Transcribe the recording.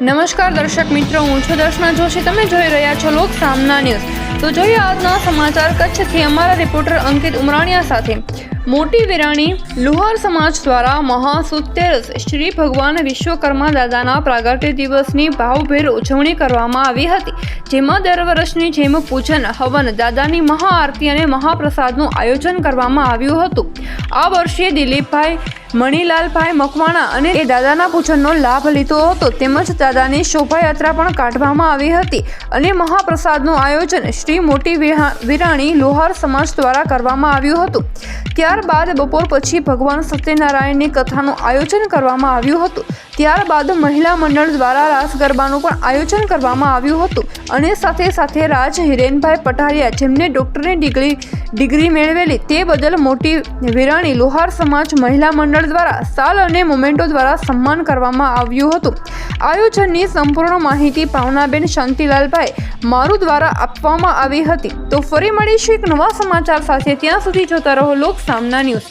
નમસ્કાર દર્શક મિત્રો, હું છું દર્શના જોશી. તમે જોઈ રહ્યા છો લોક સામના ન્યૂઝ. તો જોઈએ આજના સમાચાર. કચ્છથી અમારા રિપોર્ટર અંકિત ઉમરાણીયા સાથે. મોટી વિરાણી લુહાર સમાજ દ્વારા મહાસુદ તેરસ શ્રી ભગવાન વિશ્વકર્મા દાદાના પ્રાગટ્ય દિવસની ભાવભેર ઉજવણી કરવામાં આવી હતી, જેમાં દર વર્ષની જેમ પૂજન, હવન, દાદાની મહાઆરતી અને મહાપ્રસાદનું આયોજન કરવામાં આવ્યું હતું. આ વર્ષે દિલીપભાઈ મણીલાલભાઈ મકવાણા અને એ દાદાના પૂજનનો લાભ લીધો હતો, તેમજ દાદાની શોભાયાત્રા પણ કાઢવામાં આવી હતી અને મહાપ્રસાદનું આયોજન શ્રી મોટી વિરાણી લોહાર સમાજ દ્વારા કરવામાં આવ્યું હતું. ત્યારબાદ બપોર પછી ભગવાન સત્યનારાયણની કથાનું આયોજન કરવામાં આવ્યું હતું. ત્યારબાદ મહિલા મંડળ દ્વારા રાસ ગરબાનું પણ આયોજન કરવામાં આવ્યું હતું અને સાથે સાથે રાજ હિરેનભાઈ પટારિયા, જેમને ડોક્ટરની ડિગ્રી મેળવેલી, તે બદલ મોટી વિરાણી લોહાર સમાજ મહિલા મંડળ દ્વારા સાલ અને મોમેન્ટો દ્વારા સન્માન કરવામાં આવ્યું હતું. આયોજનની સંપૂર્ણ માહિતી ભાવનાબેન શાંતિલાલભાઈ મારુ દ્વારા આપવામાં આવી હતી. તો ફરી મળીશું એક નવા સમાચાર સાથે. ત્યાં સુધી જોતા રહો લોક સામના ન્યૂઝ.